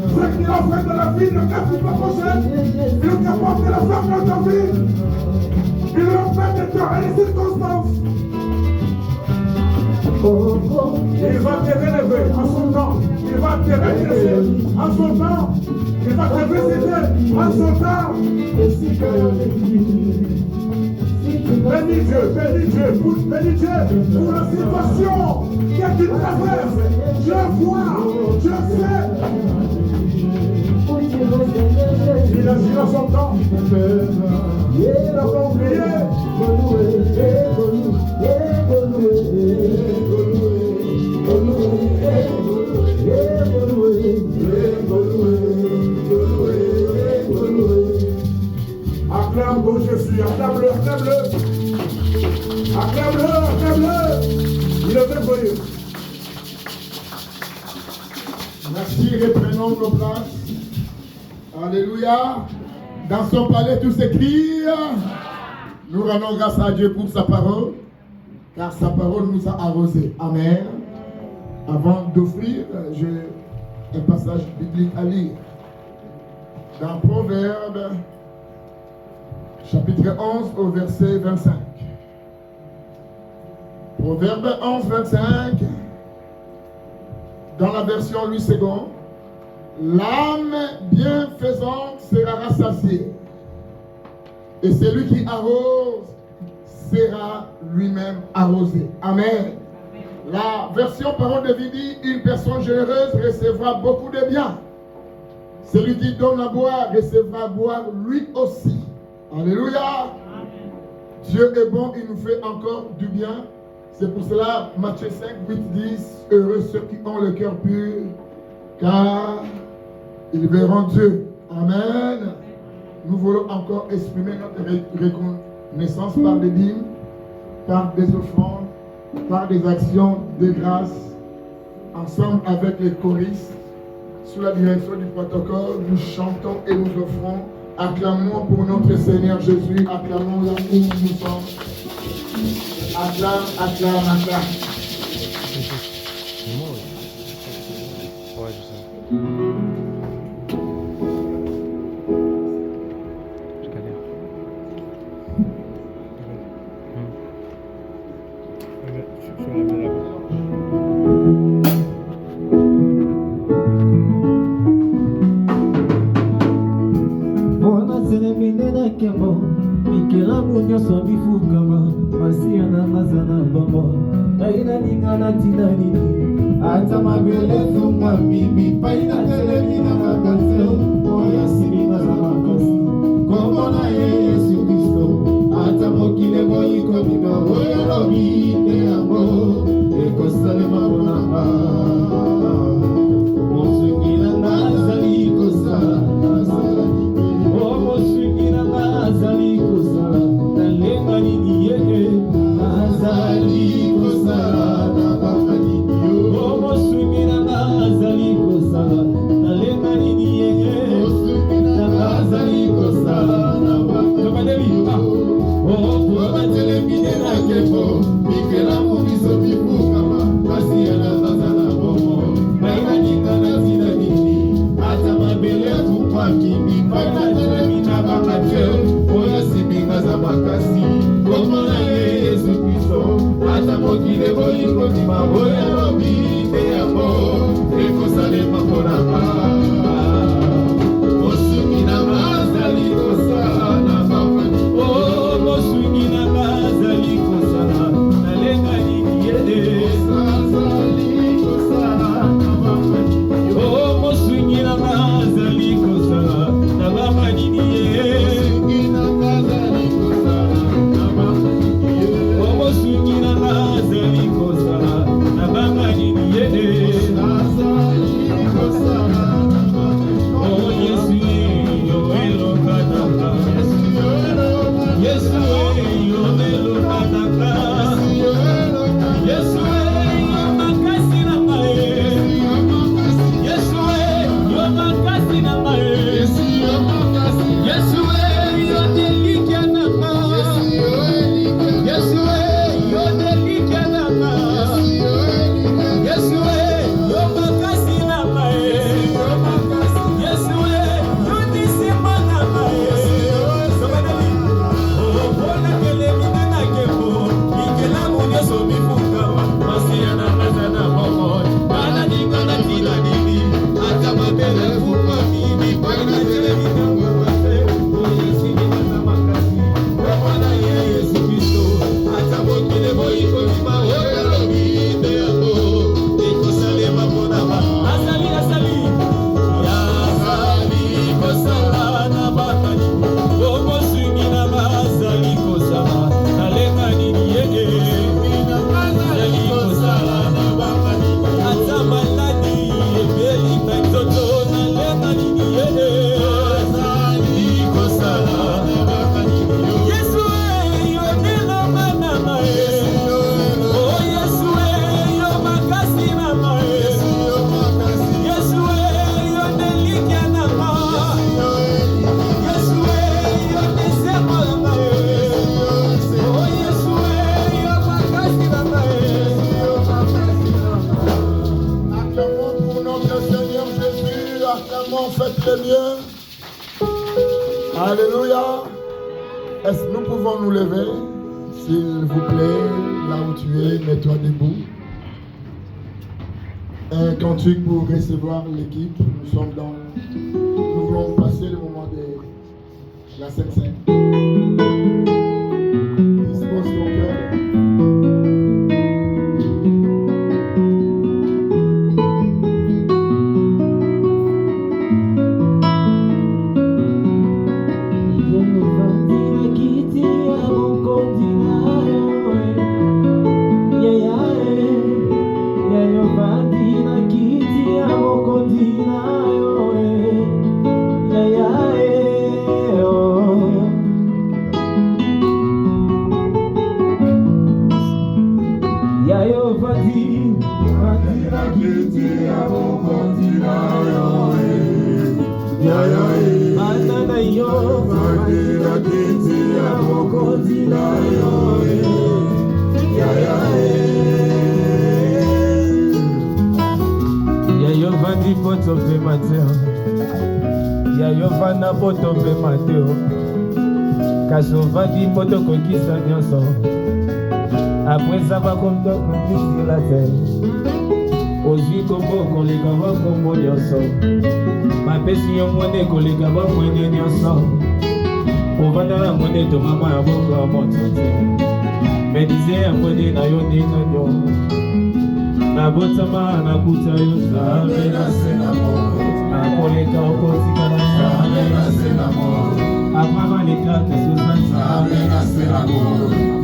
Speaker 4: Ce qu'il a fait dans la vie, le cas pour la prochaine. Il est capable de la faire dans ta vie. Il le fait de temps et les circonstances. Il va te relever en son temps. Il va te redresser en son temps. Il va te visiter en son temps. Bénis Dieu pour la situation que tu traverses. Dieu voit, Dieu sait. Il agit dans son temps. Il n'a pas oublié. Acclame ton Jésus, acclame-le, acclame-le. Acclame-le, acclame-le. Il est merveilleux.
Speaker 3: Merci, reprenons nos places. Alléluia. Dans son palais, tout s'écrit. Nous rendons grâce à Dieu pour sa parole, car sa parole nous a arrosés. Amen. Avant d'offrir, j'ai un passage biblique à lire. Dans Proverbes, chapitre 11, au verset 25. Proverbe 11, 25. Dans la version 8 secondes. L'âme bienfaisante sera rassasiée, et celui qui arrose sera lui-même arrosé. Amen. La version parole de vie dit, une personne généreuse recevra beaucoup de biens. Celui qui donne à boire recevra à boire lui aussi. Alléluia. Dieu est bon, il nous fait encore du bien. C'est pour cela, Matthieu 5, 8, 10, heureux ceux qui ont le cœur pur, car ils verront Dieu. Amen. Nous voulons encore exprimer notre reconnaissance par des dîmes, par des offrandes, par des actions de grâce, ensemble avec les choristes, sous la direction du protocole. Nous chantons et nous offrons. Acclamons pour notre Seigneur Jésus. Acclamons là où nous sommes. Acclame, acclame, acclame.
Speaker 1: Ata mabele fuma bibi paina telemi na makase oya sibina za makasi komona ye Yesu Kristo ata mokile boyi komina oya lobi te amo eko salema bonamba mosukina nazali kosala mosukina nazali kosala nalenga nini ye nazali kosala na bafani Nazali
Speaker 3: Alléluia. Est-ce que nous pouvons nous lever? S'il vous plaît, là où tu es, mets-toi debout. Un cantique pour recevoir l'équipe. Nous voulons passer le moment de la Sainte Seine. Dispose ton cœur.
Speaker 1: Kasovadi poto kokisa nyonso après ça va comme toi sur la terre ozwi kombo koleka bakombo nyonso mapesi yo mwene koleka bamwene nyonso ovanda na mwene to mama ya boko ya moto te medize ya mwene na yo nino nyo nabotama nakuta yo nzambe na senamo nakoleka okotika na nzambe na senamo Apama leka kesusansa Amena seramo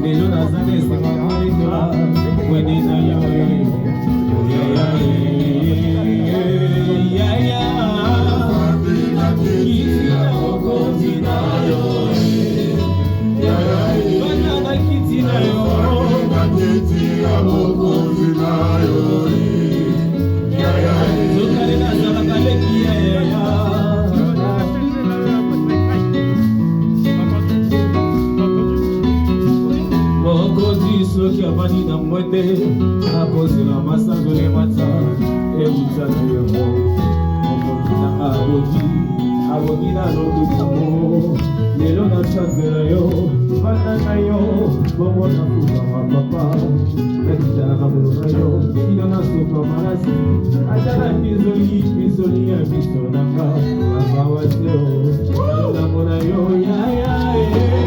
Speaker 1: Nelo na zane sema mwalitola Mwede na yoye Kiti na mokoti na yoye Banana kiti na yoye Kiti na mokoti na yoye Zokale na zalakale kia soki avandi na mwende akozela masango le mata eutana yemo mokonzi na abogi na lobutamo lelo na chanzela yo bana na yo bongo na fuka mapapa nakitalaka molona yo kino na soka malasi ata na bizoli ya biso nanga nakawaseo namona yo yayae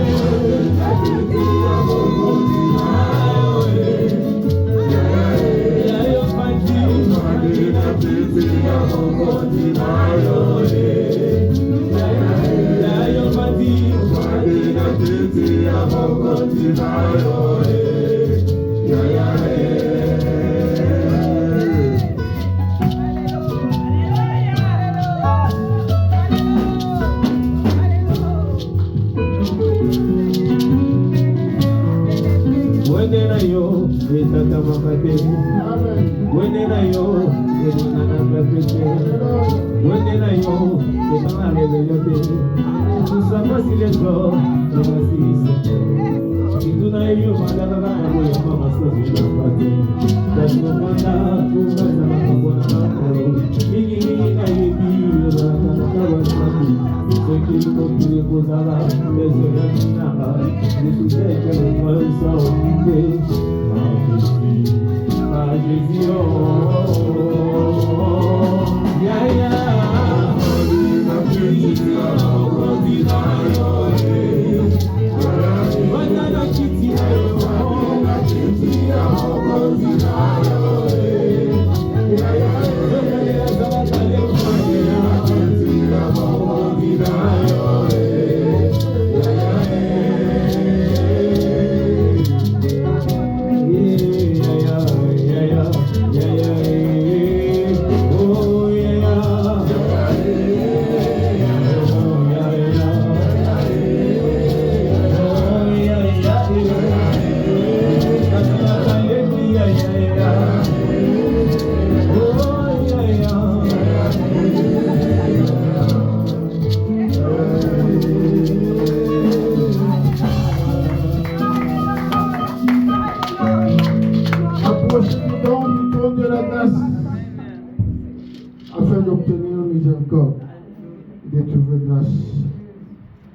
Speaker 2: de trouver grâce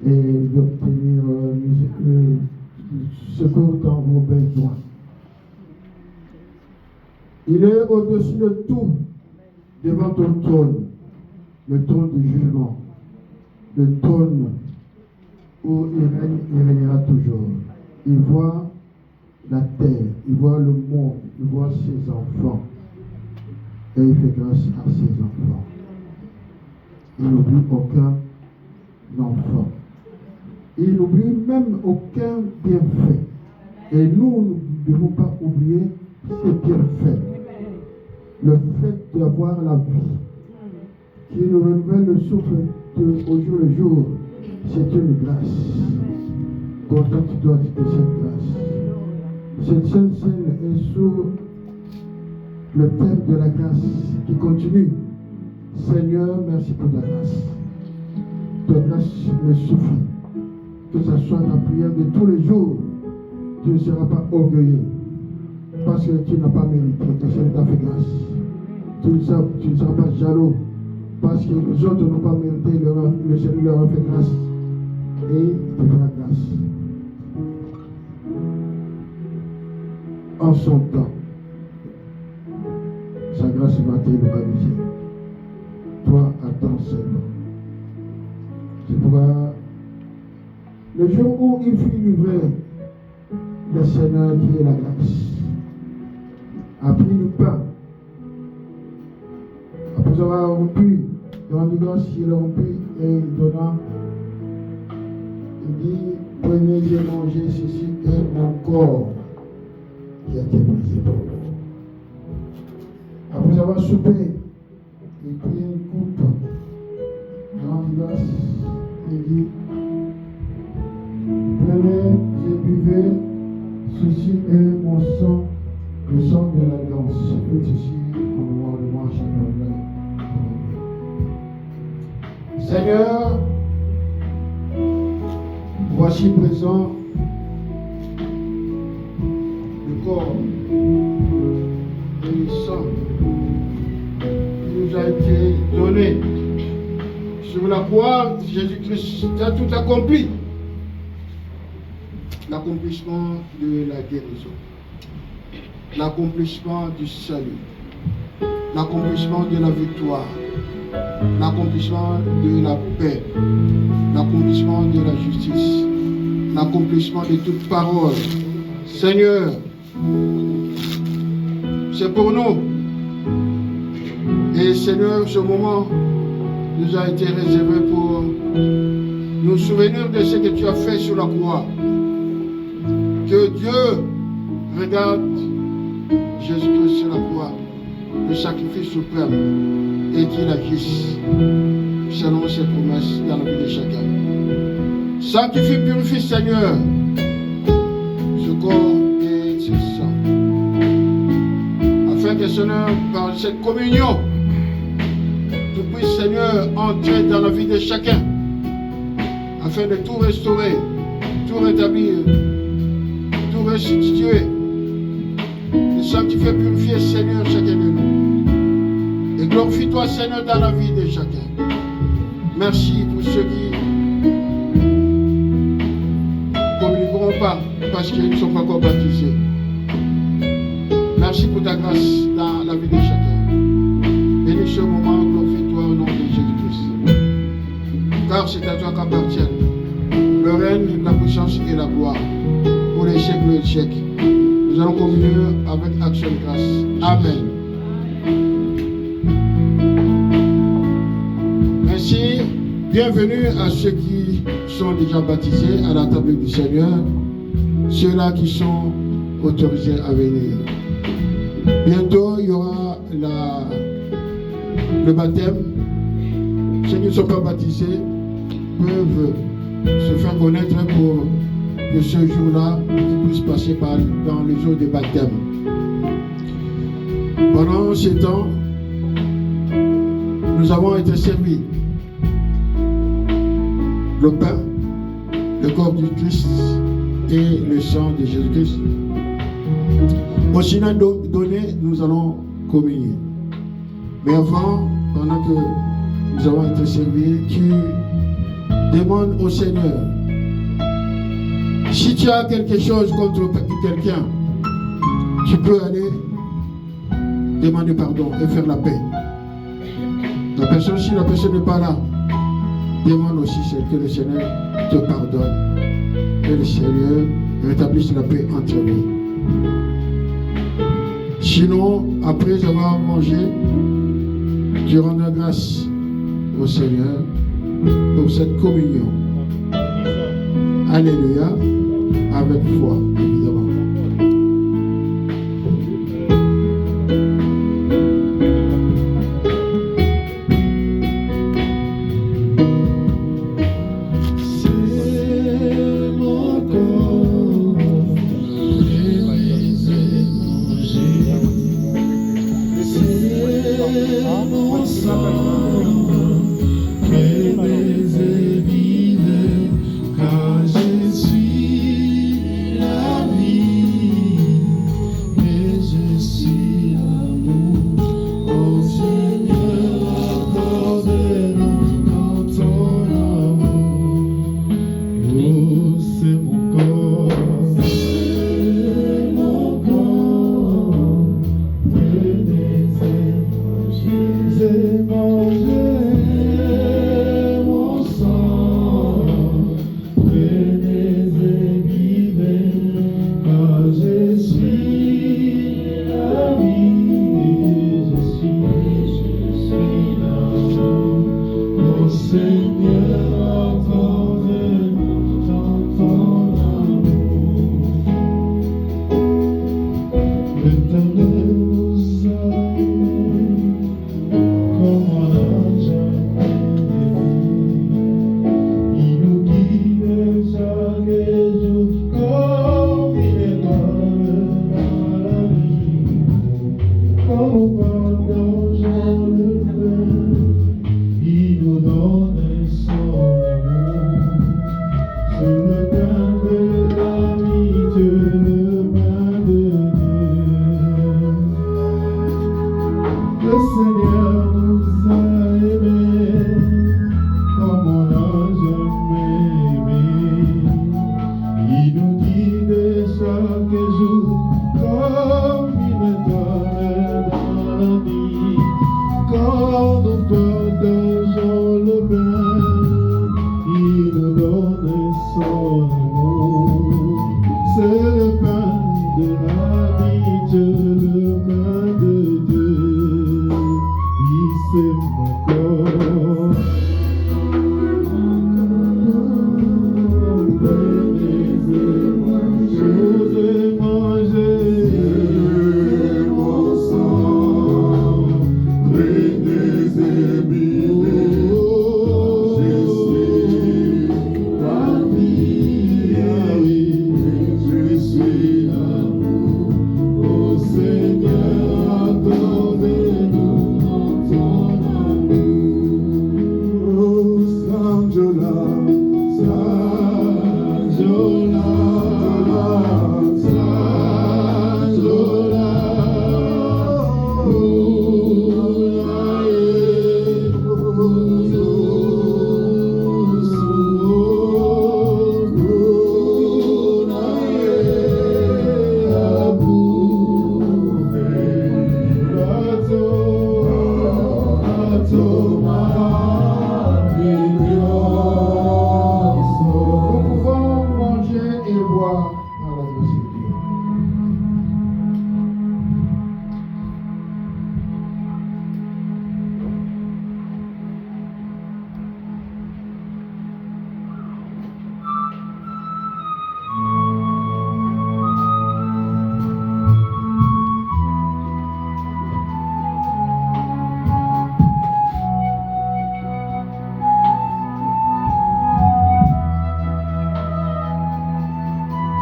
Speaker 2: et d'obtenir secours dans vos besoins. Il est au-dessus de tout, devant ton trône, le trône du jugement, le trône où il règne et régnera toujours. Il voit la terre, il voit le monde, il voit ses enfants, et il fait grâce à ses enfants. Il n'oublie aucun enfant. Il n'oublie même aucun bienfait. Et nous ne devons pas oublier ces bienfaits. Le fait d'avoir la vie qui nous renouvelle le souffle au jour le jour, c'est une grâce. Contente-toi de cette grâce. Cette sainte scène est sous le thème de la grâce qui continue. Seigneur, merci pour ta grâce. Ta grâce me suffit. Que ce soit la prière de tous les jours, tu ne seras pas orgueilleux. Parce que tu n'as pas mérité, que le Seigneur t'a fait grâce. Tu ne seras pas jaloux. Parce que les autres n'ont pas mérité, le Seigneur leur a fait grâce. Et il te fera grâce. En son temps, sa grâce va te localiser. Toi, attends seulement. C'est pourquoi le jour où il fut livré, le Seigneur qui est la grâce a pris du pain. Après avoir rompu, il rendit grâce, il a rompu et il donna. Il dit, prenez et mangez, ceci est mon corps qui a été brisé pour vous. Après avoir soupé, il prit une coupe, il rendit grâce, il dit, prenez et buvez, ceci est mon sang, le sang de l'alliance. Faites ceci en mémoire de moi, chacun. Seigneur, voici présent le corps et le sang qui nous a été donné. Sur la croix, Jésus-Christ a tout accompli. L'accomplissement de la guérison, l'accomplissement du salut, l'accomplissement de la victoire, l'accomplissement de la paix, l'accomplissement de la justice, l'accomplissement de toute parole. Seigneur, c'est pour nous. Et Seigneur, ce moment nous a été réservé pour nous souvenir de ce que tu as fait sur la croix. Que Dieu regarde Jésus-Christ sur la croix, le sacrifice suprême, et qu'il agisse selon ses promesses dans la vie de chacun. Sanctifie, purifie, Seigneur, ce corps et ce sang, afin que, Seigneur, par cette communion, tu puisses, Seigneur, entrer dans la vie de chacun, afin de tout restaurer, tout rétablir, tout restituer, de sanctifier, purifier, Seigneur, chacun de nous. Et glorifie-toi, Seigneur, dans la vie de chacun. Merci pour ceux qui ne communiqueront pas parce qu'ils ne sont pas encore baptisés. Merci pour ta grâce dans la vie de chacun. Bénis ce moment, glorifie-toi au nom de Jésus-Christ. Car c'est à toi qu'appartiennent le règne, la puissance et la gloire pour les siècles et les siècles. Nous allons communier avec action de grâce. Amen. Ainsi, bienvenue à ceux qui sont déjà baptisés à la table du Seigneur, ceux-là qui sont autorisés à venir. Bientôt, il y aura le baptême. Ceux qui ne sont pas baptisés peuvent se faire connaître pour que ce jour-là puisse passer dans le jour des baptêmes. Pendant ce temps, nous avons été servis le pain, le corps du Christ et le sang de Jésus-Christ. Au signe donné, nous allons communier. Mais avant, pendant que nous avons été servis, tu demandes au Seigneur. Si tu as quelque chose contre quelqu'un, tu peux aller demander pardon et faire la paix. Si la personne n'est pas là, demande aussi que le Seigneur te pardonne et le Seigneur rétablisse la paix entre vous. Sinon, après avoir mangé, tu rendras grâce au Seigneur pour cette communion. Alléluia, avec foi, évidemment.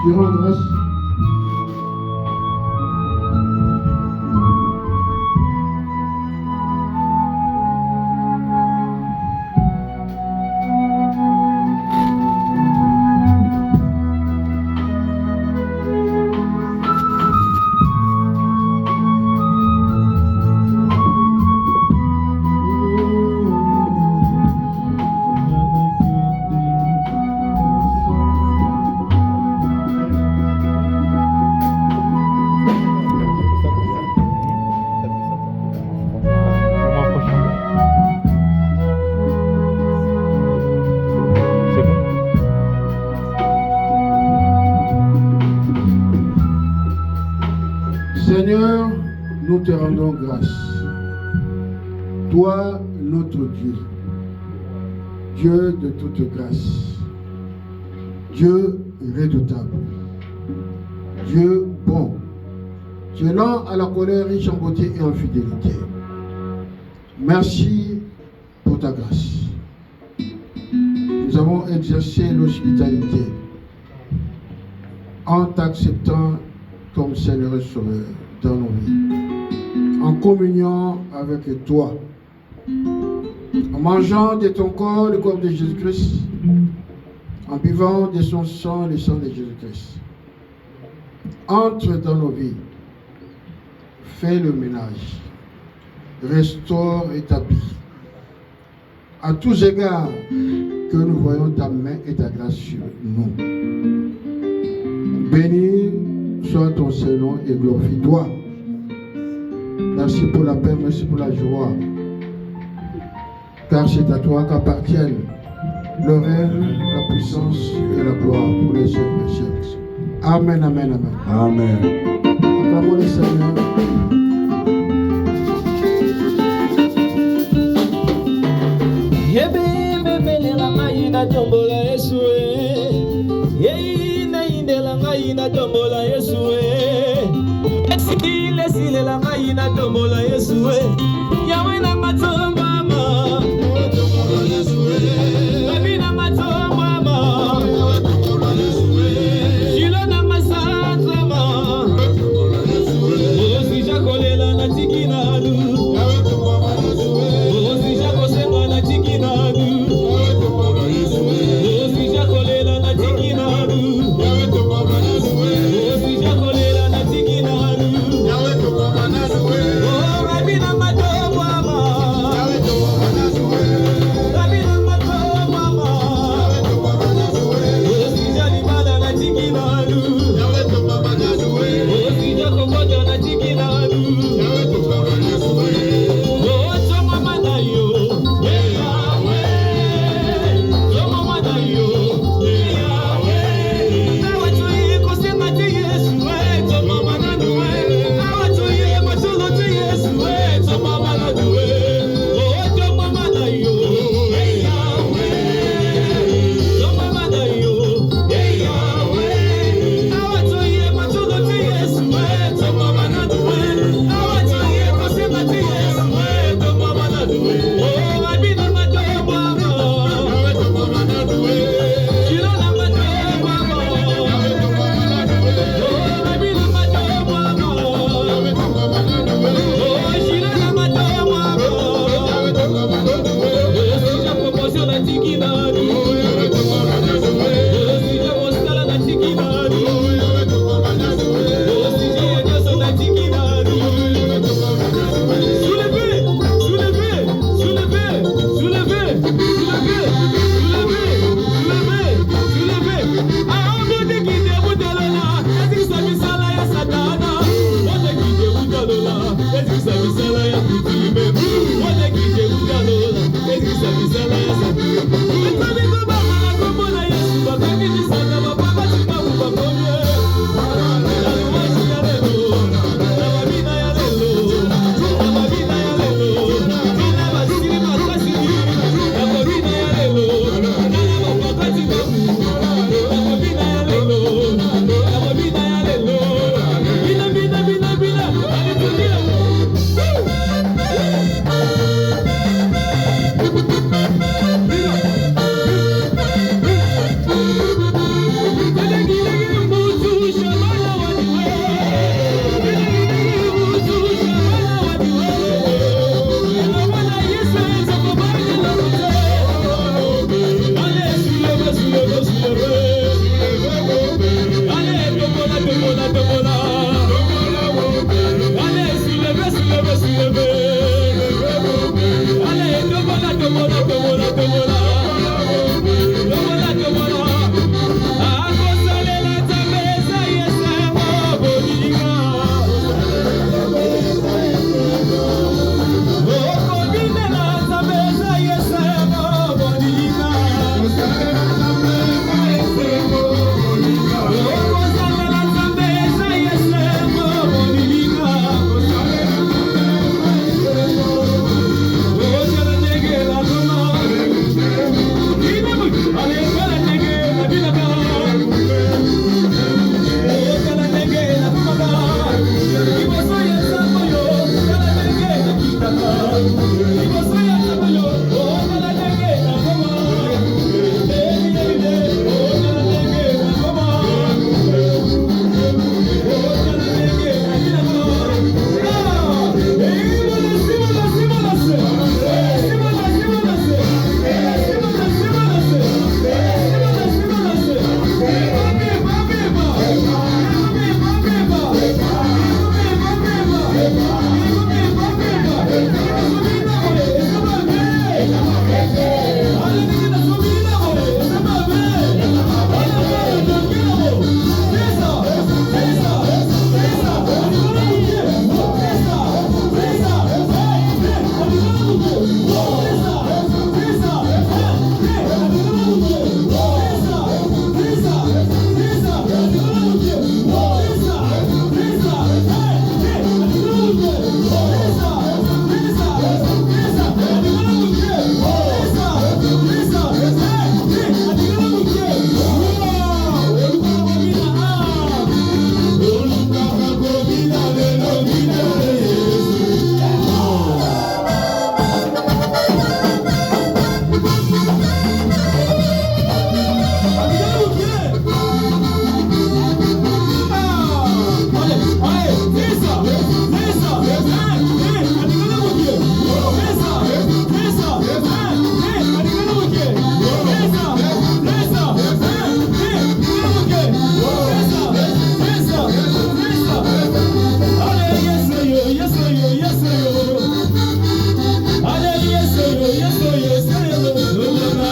Speaker 2: Tu rends grâce. Seigneur, nous te rendons grâce. Toi, notre Dieu, Dieu de toute grâce, Dieu redoutable, Dieu bon, Dieu lent à la colère, riche en beauté et en fidélité. Merci pour ta grâce. Nous avons exercé l'hospitalité en t'acceptant comme Seigneur et Sauveur dans nos vies, en communion avec toi, en mangeant de ton corps, le corps de Jésus-Christ, en buvant de son sang, le sang de Jésus-Christ. Entre dans nos vies, fais le ménage, restaure et établis. À tous égards, que nous voyons ta main et ta grâce sur nous. Béni soit ton Saint-Nom et glorifie-toi. Merci pour la paix, merci pour la joie. Car c'est à toi qu'appartiennent le règne, la puissance et la gloire pour les siècles des siècles. Amen, amen, amen.
Speaker 4: Amen.
Speaker 2: Acclamons le Seigneur.
Speaker 1: Na tombola Yesue, yei na indela ngai na tombola Yesue, esile la ngai na tombola Yesue, yawe na matomba ma, tombola Yesue, babi na matomba ma, tombola Yesue, jilo na masatra ma, tombola Yesue, osi jakolela na tikina du, tombola Yesue, osi jakosenga na tikina du.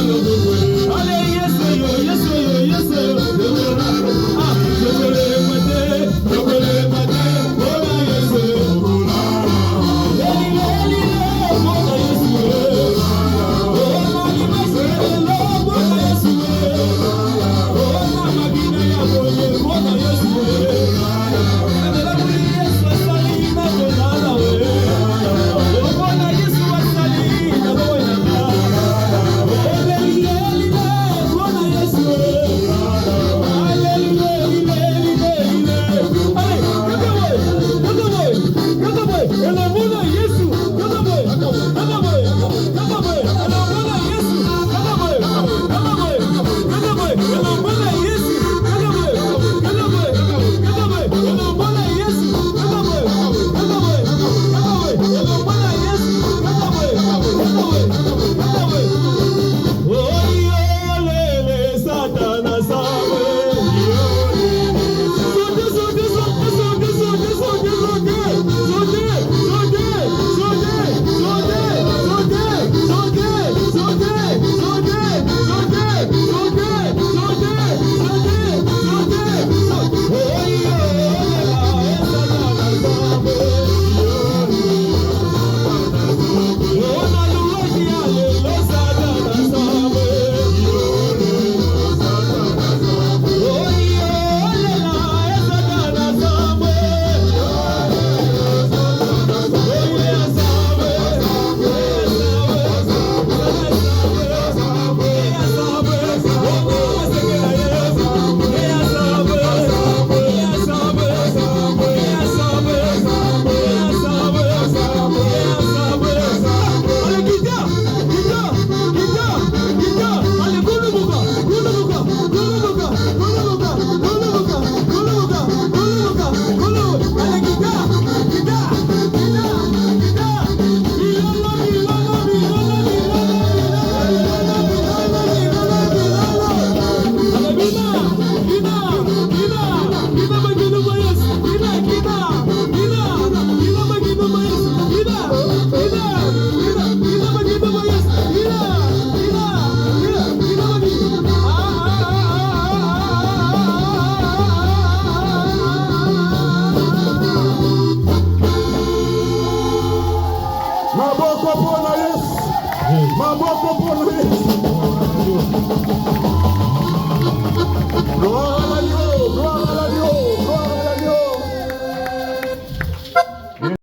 Speaker 1: le